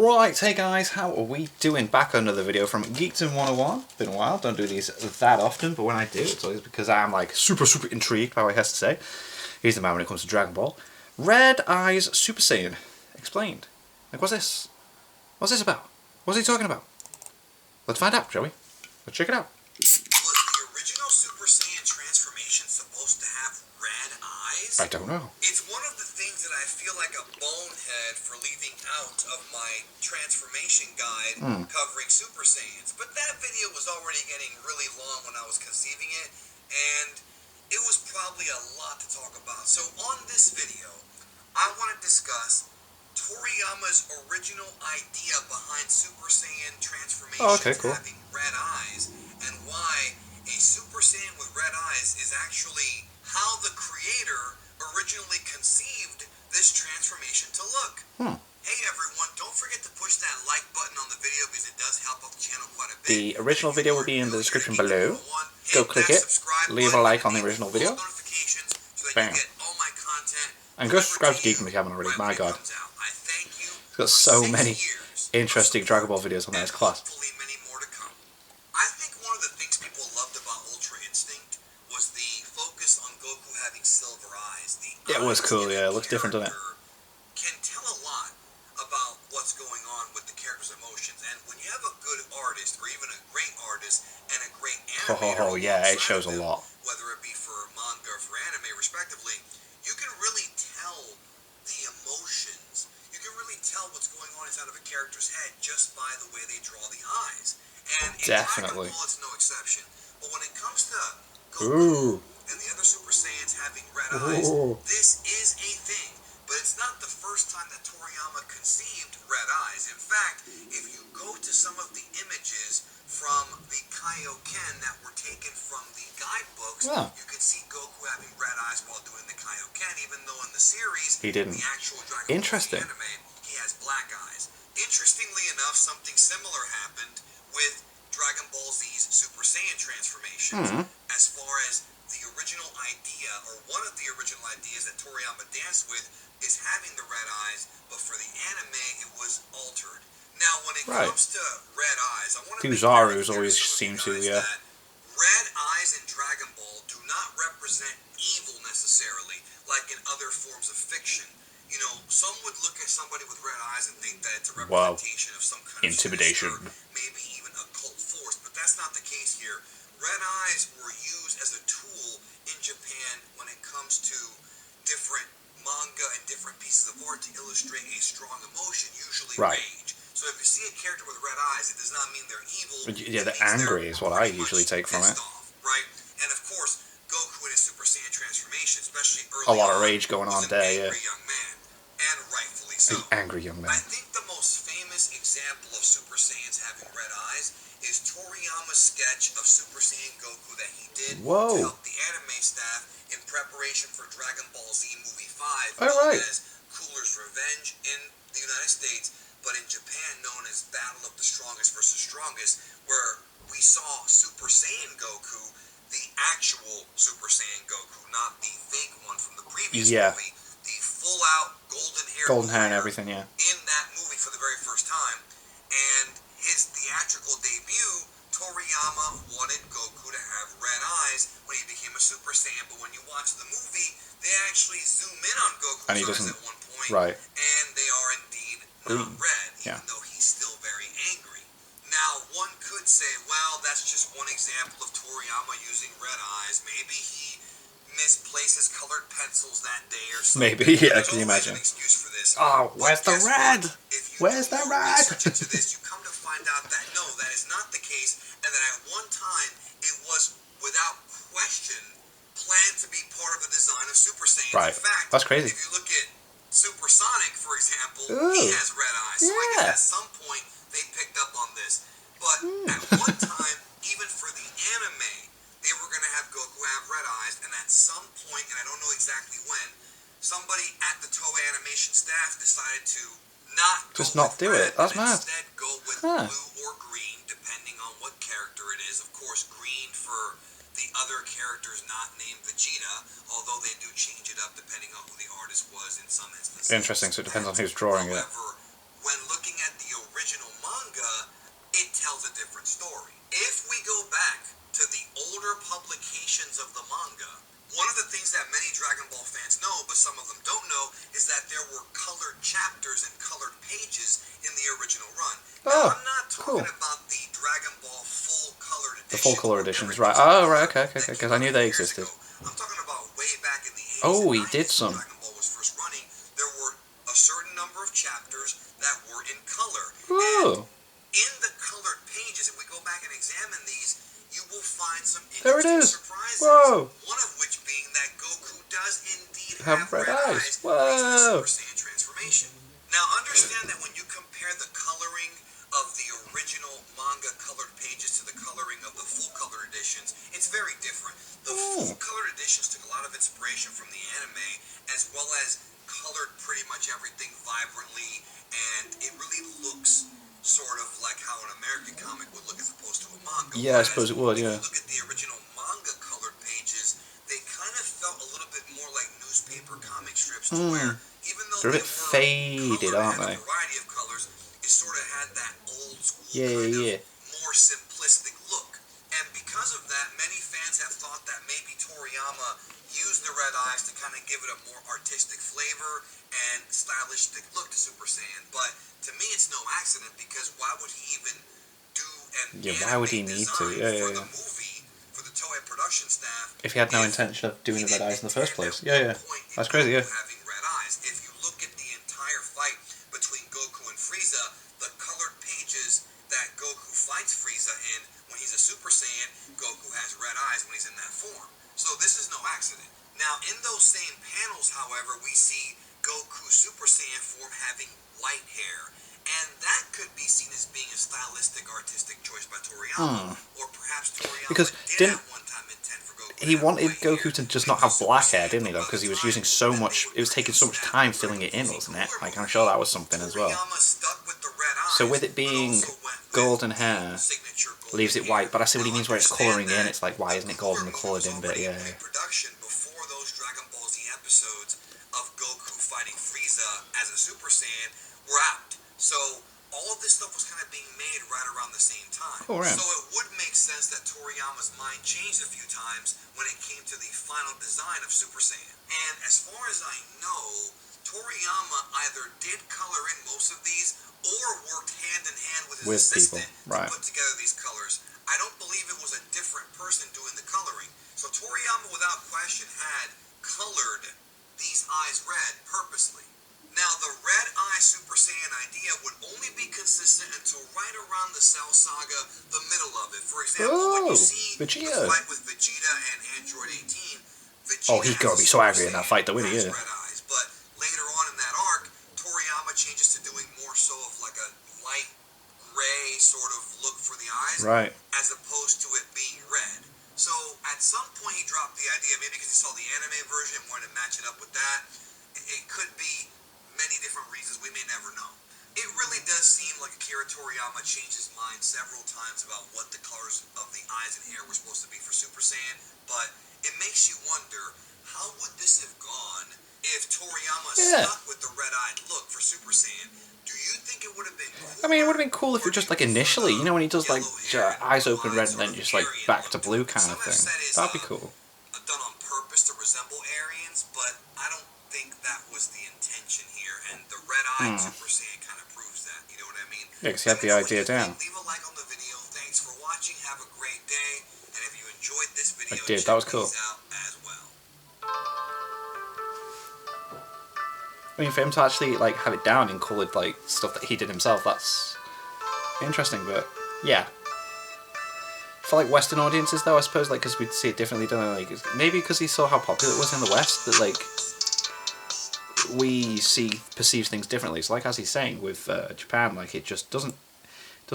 Right, hey guys, how are we doing? Back on another video from Geekdom 101. Been a while, don't do these that often, but when I do, it's always because I'm like super intrigued by what he has to say. Here's the man when it comes to Dragon Ball. Red Eyes Super Saiyan. Explained. Like, what's this? What's this about? What's he talking about? Let's find out, shall we? Let's check it out. Was the original Super Saiyan transformation supposed to have red eyes? I don't know. It's one of the things that I feel like a bonehead for leaving out of my transformation guide covering Super Saiyans. But that video was already getting really long when I was conceiving it, and it was probably a lot to talk about. So on this video, I want to discuss Toriyama's original idea behind Super Saiyan transformations having red eyes, and why a Super Saiyan with red eyes is actually how the creator originally conceived this transformation to look. Hey everyone, don't forget to push that like button on the video because it does help out the channel quite a bit. The original video will be in the description below. Go click it, leave a like on the original video. Bam. And go subscribe to Geekdom if you haven't already, my god. It's got so many interesting Dragon Ball videos on there, it's class. I think one of the things people loved about Ultra Instinct was the focus on Goku having silver eyes. It was cool, yeah, it looks different, doesn't it? Can tell a lot about what's going on with the character's emotions, and when you have a good artist, or even a great artist, and a great animator, yeah, it shows a lot. Whether it be for manga or for anime, respectively, you can really tell the emotions. You can really tell what's going on inside of a character's head just by the way they draw the eyes. And in Dragon Ball, it's no exception. But when it comes to Goku and the other Super Saiyans having red eyes, this is a thing. But it's not the first time that Toriyama conceived red eyes. In fact, if you go to some of the images from the Kaioken that were taken from the guidebooks, you can see Goku having red eyes while doing the Kaioken, even though in the series, he didn't. The actual Dragon Ball anime, he has black eyes. Interestingly enough, something similar happened with Dragon Ball Z's Super Saiyan transformations. As far as the original idea, or one of the original ideas that Toriyama danced with, is having the red eyes, but for the anime, it was altered. Now, when it comes to red eyes, I want to Zaru's always seemed to, that red eyes in Dragon Ball do not represent evil necessarily, like in other forms of fiction. You know, some would look at somebody with red eyes and think that it's a representation of some kind of intimidation, maybe even occult force, but that's not the case here. Red eyes were used as a tool in Japan when it comes to different manga and different pieces of art to illustrate a strong emotion, usually rage. So if you see a character with red eyes, it does not mean they're evil. Yeah, they're angry is what I usually take from it. Right? And of course, Goku in his Super Saiyan transformation, especially early on, a lot of rage going on there, yeah. Angry young man, and rightfully so. An angry young man. I think the most famous example of Super Saiyans having red eyes is Toriyama's sketch of Super Saiyan Goku that he did to help the anime staff in preparation for Dragon Ball Z Movie 5, known as Cooler's Revenge in the United States, but in Japan known as Battle of the Strongest versus Strongest, where we saw Super Saiyan Goku, the actual Super Saiyan Goku, not the fake one from the previous movie, the full-out golden hair and everything, in that movie for the very first time. And his theatrical debut, Toriyama wanted Goku to have red eyes when he became a Super Saiyan, but when you watch the movie, they actually zoom in on Goku's eyes at one point, and they are indeed not red, even though he's still very angry. Now, one could say, well, that's just one example of Toriyama using red eyes. Maybe he misplaced his colored pencils that day or something. Maybe, yeah, can you imagine? An excuse for this. Oh, where's the red? Where's the red? Research into this, you come to find out that no, that is not the case, and that at one time it was without question planned to be part of the design of Super Saiyan. In fact, that's crazy. If you look at Super Sonic, for example, he has red eyes. So I guess at some point they picked up on this. But at one time, even for the anime, they were going to have Goku have red eyes, and at some point, and I don't know exactly when, somebody at the Toei Animation staff decided to not do it. That's mad. Instead, go with blue or green, depending on what character it is. Of course, green for the other characters not named Vegeta, although they do change it up depending on who the artist was in some instances. Interesting, so it depends on who's drawing it. However, when looking at the original run. Oh, now, I'm not talking cool. about the Dragon Ball full colored edition. The full color editions, right? Oh, right, okay, because I knew they existed. I'm talking about way back in the 80s Oh, and he 90s did when some. Dragon Ball was first running. There were a certain number of chapters that were in color. Oh. And in the colored pages, if we go back and examine these, you will find some There it interesting is. surprises. Whoa. One of which being that Goku does indeed Have red eyes. Whoa. Super Saiyan transformation. Now understand that when you compare the coloring of the original manga colored pages to the coloring of the full color editions, it's very different. The full colored editions took a lot of inspiration from the anime, as well as colored pretty much everything vibrantly, and it really looks sort of like how an American comic would look as opposed to a manga. Yeah, I suppose it would, yeah. If you look at the original manga colored pages, they kind of felt a little bit more like newspaper comic strips, to where even though They're a they bit were faded, colored aren't and they? a variety of colors, it sort of had that old school Yeah. more simplistic look. And because of that, many fans have thought that maybe Toriyama used the red eyes to kind of give it a more artistic flavor and stylistic look to Super Saiyan. But to me, it's no accident, because why would he even do an Why would he anime need to? design Yeah. for the movie, for the Toei production staff, If he had no if intention of doing he the red eyes in the didn't first intend place. at Yeah. one point in That's crazy, Goku yeah. having red eyes? If you look at the entire fight between Goku and Frieza, the colored pages that Goku fights Frieza in when he's a Super Saiyan, Goku has red eyes when he's in that form. So this is no accident. Now, in those same panels, however, we see Goku Super Saiyan form having white hair. And that could be seen as being a stylistic, artistic choice by Toriyama. Or perhaps Toriyama Because did at one time intend for Goku he to have wanted white Goku hair. to just not have black hair, didn't he, though? Because he was using so much, it was taking so much time filling it in, wasn't it? Like, I'm sure that was something as well. Toriyama stuck with the red eyes, So with it being but also went with golden hair, signature golden leaves it hair. white, but I see what he Now, means where it's understand colouring in, that it's like, why isn't it golden, the coloured in bit, already yeah. in production before those Dragon Ball Z episodes of Goku fighting Frieza as a Super Saiyan were out. So all of this stuff was kind of being made right around the same time. Oh, right. So it would make sense that Toriyama's mind changed a few times when it came to the final design of Super Saiyan. And as far as I know, Toriyama either did color in most of these or worked hand in hand with his assistant right. to put together these colors. I don't believe it was a different person doing the coloring. So Toriyama, without question, had colored these eyes red purposely. Now, the red eye Super Saiyan idea would only be consistent until right around the Cell Saga, the middle of it. For example, when you see Vegeta. the fight with Vegeta and Android 18, Vegeta He's got to be so angry in that fight, though, isn't he? has red eyes. But later on in that arc, Toriyama changes to doing more so of like a light gray sort of look for the eyes, Right. as opposed to it being red. So at some point he dropped the idea, maybe because he saw the anime version and wanted to match it up with that. It could be many different reasons, we may never know. It really does seem like Akira Toriyama changed his mind several times about what the colors of the eyes and hair were supposed to be for Super Saiyan, but it makes you wonder, how would this have gone if Toriyama stuck with the red-eyed look for Super Saiyan? Do you think it would have been cool? I mean, it would have been cool if it just, like, initially, you know, when he does, like, eyes open red and then just, like, back to blue kind of thing. That'd be cool. Done on purpose to resemble Aryans, but I don't think that was the intention here, and the red-eyed Super Saiyan kind of proves that, you know what I mean? Yeah, because he had the idea down. Leave a like on the video. Thanks for watching. Have a great day, and if you enjoyed this video, I did. check That was cool. these out as well. I mean, for him to actually, like, have it down in coloured, like, stuff that he did himself, that's interesting, but, yeah. For, like, Western audiences, though, I suppose, like, because we'd see it differently, don't we? Like, maybe because he saw how popular it was in the West, that, like, we perceive things differently. So, like, as he's saying, with Japan, like, it just doesn't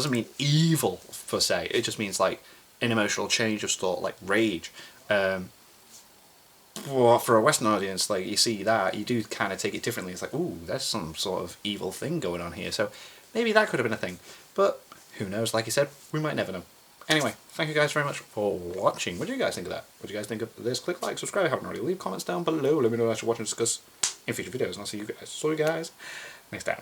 mean evil, per se. It just means, like, an emotional change of thought, like, rage. Well, for a Western audience, like, you see that, you do kind of take it differently. It's like, ooh, there's some sort of evil thing going on here. So maybe that could have been a thing. But who knows? Like you said, we might never know. Anyway, thank you guys very much for watching. What do you guys think of that? What do you guys think of this? Click like, subscribe if you haven't already. Leave comments down below. Let me know what you should watch and discuss in future videos. And I'll see you guys next time.